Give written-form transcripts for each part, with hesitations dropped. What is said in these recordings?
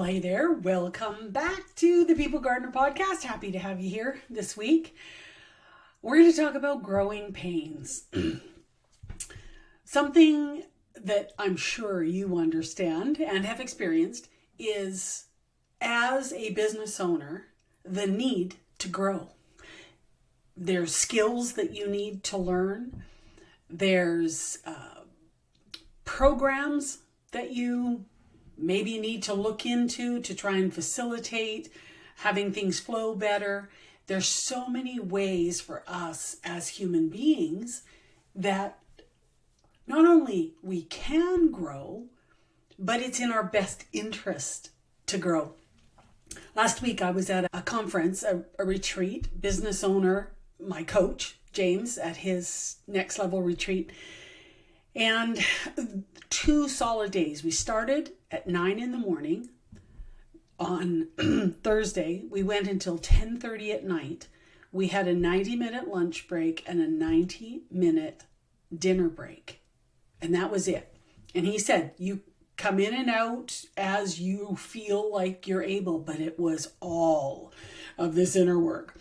Well, hey there. Welcome back to the People Gardener Podcast. Happy to have you here this week. We're going to talk about growing pains. Something that I'm sure you understand and have experienced is, as a business owner, the need to grow. There's skills that you need to learn. There's programs that you maybe need to look into to try and facilitate having things flow better. There's so many ways for us as human beings that not only we can grow, but it's in our best interest to grow. Last week I was at a conference, a retreat, business owner, my coach, James, at his next level retreat. And 2 solid days. We started at 9 in the morning on Thursday. We went until 10:30 at night. We had a 90-minute lunch break and a 90-minute dinner break. And that was it. And he said, you come in and out as you feel like you're able, but it was all of this inner work.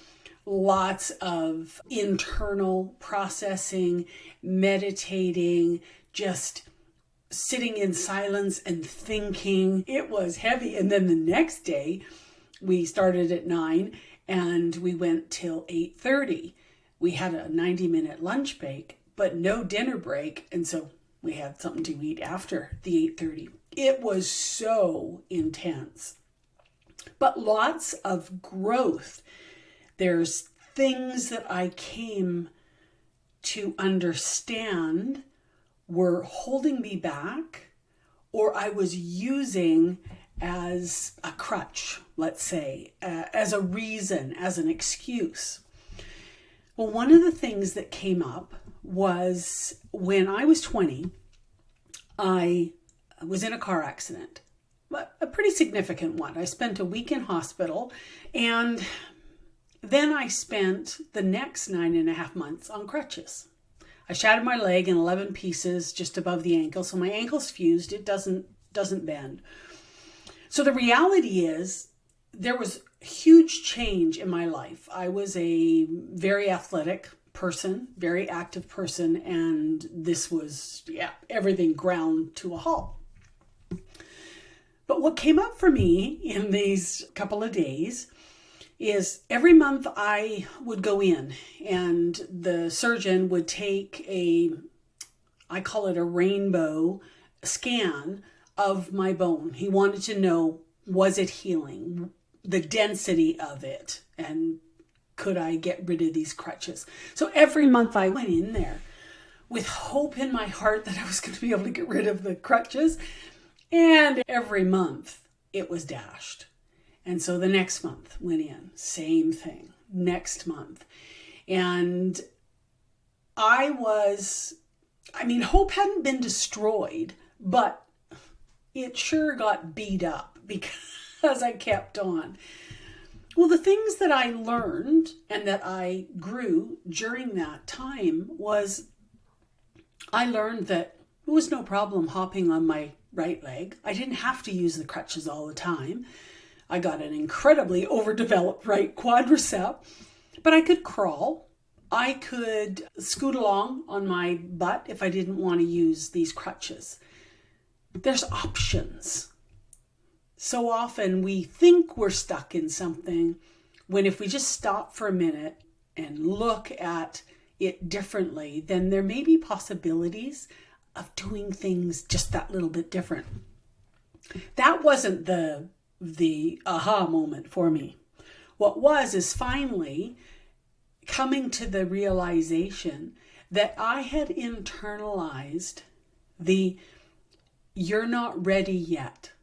Lots of internal processing, meditating, just sitting in silence and thinking. It was heavy. And then the next day, we started at 9 and we went till 8:30. We had a 90-minute lunch break, but no dinner break. And so we had something to eat after the 8:30. It was so intense, but lots of growth. There's things that I came to understand were holding me back, or I was using as a crutch, let's say, as a reason, as an excuse. Well, one of the things that came up was when I was 20, I was in a car accident, a pretty significant one. I spent a week in hospital, and then I spent the next 9.5 months on crutches. I shattered my leg in 11 pieces just above the ankle. So my ankle's fused. It doesn't bend. So the reality is there was huge change in my life. I was a very athletic person, very active person. And this was, everything ground to a halt. But what came up for me in these couple of days is every month I would go in and the surgeon would take I call it a rainbow scan of my bone. He wanted to know, was it healing, the density of it, and could I get rid of these crutches? So every month I went in there with hope in my heart that I was going to be able to get rid of the crutches. And every month it was dashed. And so the next month went in, same thing, next month. And hope hadn't been destroyed, but it sure got beat up because I kept on. Well, the things that I learned and that I grew during that time was I learned that it was no problem hopping on my right leg. I didn't have to use the crutches all the time. I got an incredibly overdeveloped right quadricep, but I could crawl. I could scoot along on my butt if I didn't want to use these crutches. There's options. So often we think we're stuck in something when if we just stop for a minute and look at it differently, then there may be possibilities of doing things just that little bit different. That wasn't the aha moment for me. What was is finally coming to the realization that I had internalized the you're not ready yet,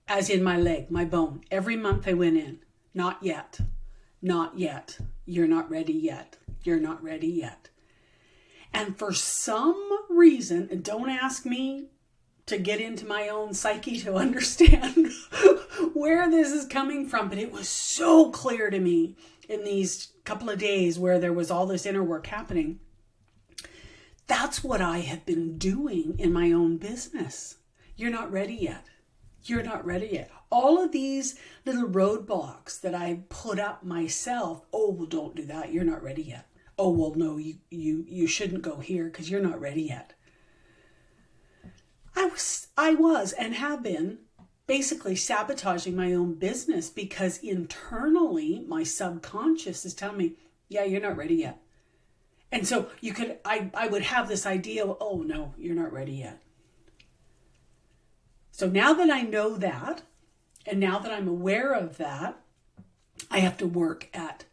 as in my leg, my bone. Every month I went in, not yet, you're not ready yet, you're not ready yet. And for some reason, and don't ask me to get into my own psyche to understand where this is coming from, but it was so clear to me in these couple of days where there was all this inner work happening. That's what I have been doing in my own business. You're not ready yet. You're not ready yet. All of these little roadblocks that I put up myself. Oh, well, don't do that. You're not ready yet. Oh, well, no, you shouldn't go here because you're not ready yet. I was and have been basically sabotaging my own business because internally my subconscious is telling me, yeah, you're not ready yet. And so I would have this idea of, oh no, you're not ready yet. So now that I know that, and now that I'm aware of that, I have to work at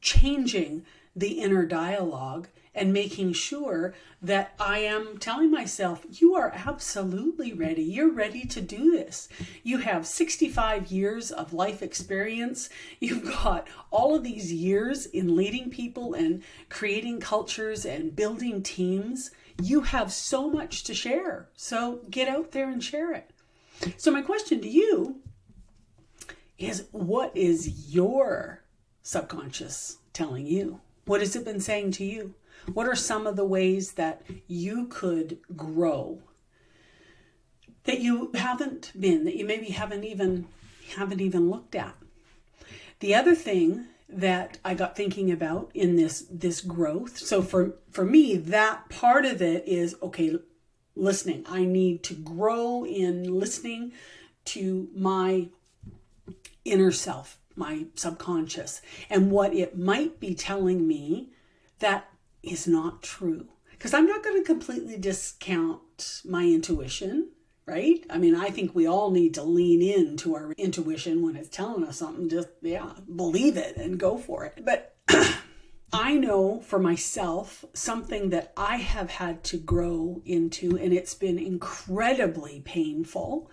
changing the inner dialogue and making sure that I am telling myself, you are absolutely ready. You're ready to do this. You have 65 years of life experience. You've got all of these years in leading people and creating cultures and building teams. You have so much to share. So get out there and share it. So my question to you is, what is your subconscious telling you? What has it been saying to you? What are some of the ways that you could grow that you haven't been, that you maybe haven't even looked at? The other thing that I got thinking about in this growth, so for me, that part of it is, okay, listening. I need to grow in listening to my inner self, my subconscious, and what it might be telling me that is not true. Because I'm not going to completely discount my intuition, right? I mean, I think we all need to lean into our intuition when it's telling us something. Just, believe it and go for it. But I know for myself, something that I have had to grow into, and it's been incredibly painful,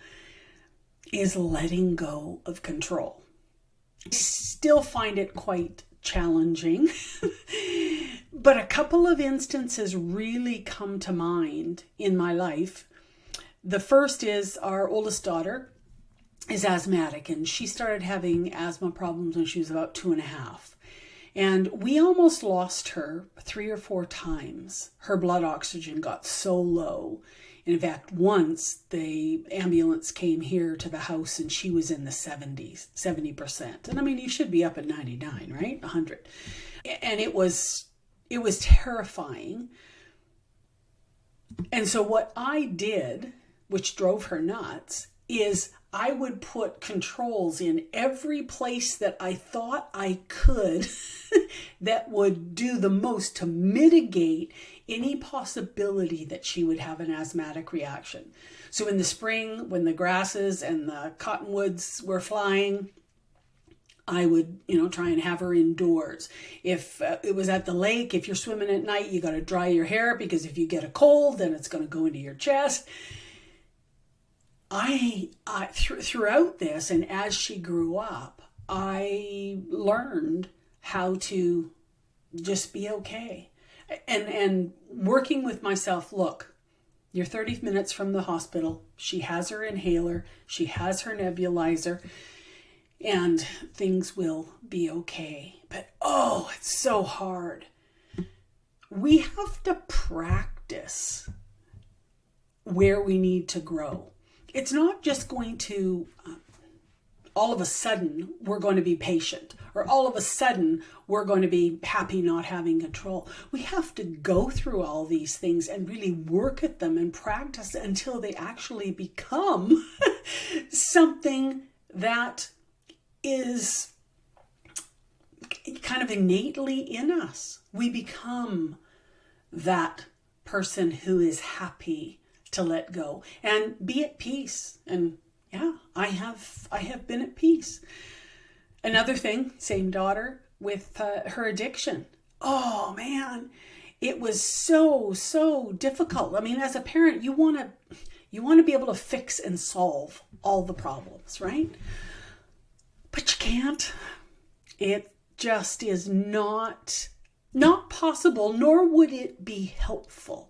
is letting go of control. I still find it quite challenging, but a couple of instances really come to mind in my life. The first is our oldest daughter is asthmatic, and she started having asthma problems when she was about 2.5. And we almost lost her 3 or 4 times. Her blood oxygen got so low. And in fact, once the ambulance came here to the house and she was in the 70%. And I mean, you should be up at 99, right? 100. And it was terrifying. And so what I did, which drove her nuts, is I would put controls in every place that I thought I could that would do the most to mitigate any possibility that she would have an asthmatic reaction. So in the spring, when the grasses and the cottonwoods were flying, I would, try and have her indoors. If it was at the lake, if you're swimming at night, you got to dry your hair, because if you get a cold, then it's going to go into your chest. Throughout this, and as she grew up, I learned how to just be okay. And working with myself, look, you're 30 minutes from the hospital. She has her inhaler. She has her nebulizer. And things will be okay. But, it's so hard. We have to practice where we need to grow. It's not just going to, all of a sudden, we're going to be patient, or all of a sudden, we're going to be happy not having control. We have to go through all these things and really work at them and practice until they actually become something that is kind of innately in us. We become that person who is happy to let go and be at peace. And I have been at peace. Another thing, same daughter with her addiction. Oh man, it was so difficult. I mean, as a parent, you want to be able to fix and solve all the problems, right? But you can't. It just is not possible, nor would it be helpful.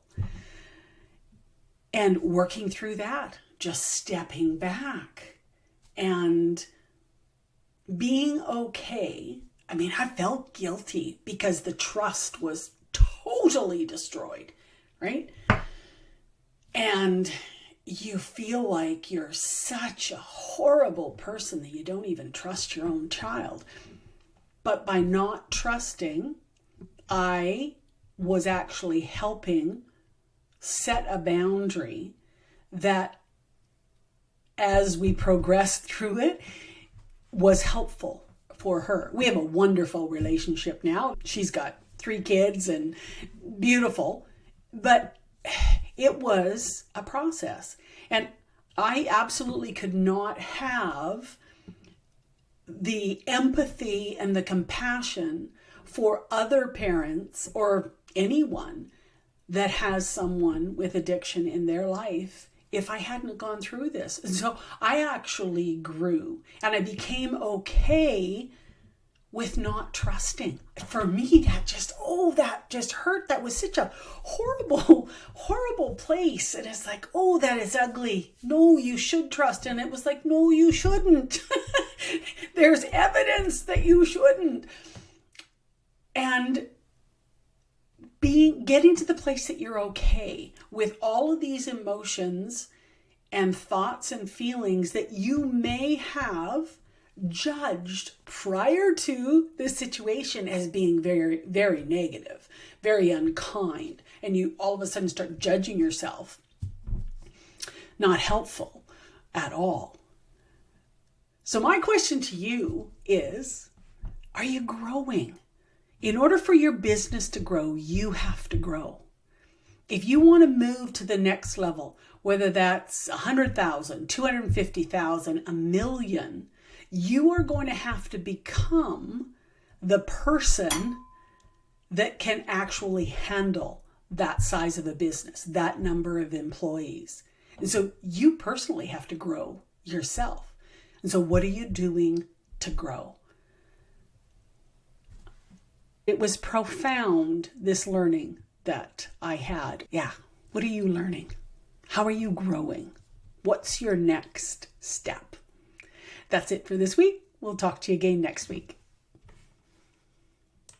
And working through that, just stepping back and being okay. I mean, I felt guilty because the trust was totally destroyed, right? And you feel like you're such a horrible person that you don't even trust your own child. But by not trusting, I was actually helping set a boundary that, as we progressed through it, was helpful for her. We have a wonderful relationship now. She's got 3 kids and beautiful, but it was a process. And I absolutely could not have the empathy and the compassion for other parents or anyone that has someone with addiction in their life if I hadn't gone through this. And so I actually grew and I became okay with not trusting. For me, that just hurt. That was such a horrible, horrible place. And it's like, oh, that is ugly. No, you should trust. And it was like, no, you shouldn't. There's evidence that you shouldn't. And getting to the place that you're okay with all of these emotions and thoughts and feelings that you may have judged prior to this situation as being very, very negative, very unkind, and you all of a sudden start judging yourself. Not helpful at all. So my question to you is, are you growing? In order for your business to grow, you have to grow. If you want to move to the next level, whether that's 100,000, 250,000, a million, you are going to have to become the person that can actually handle that size of a business, that number of employees. And so you personally have to grow yourself. And so what are you doing to grow? It was profound, this learning that I had. Yeah. What are you learning? How are you growing? What's your next step? That's it for this week. We'll talk to you again next week.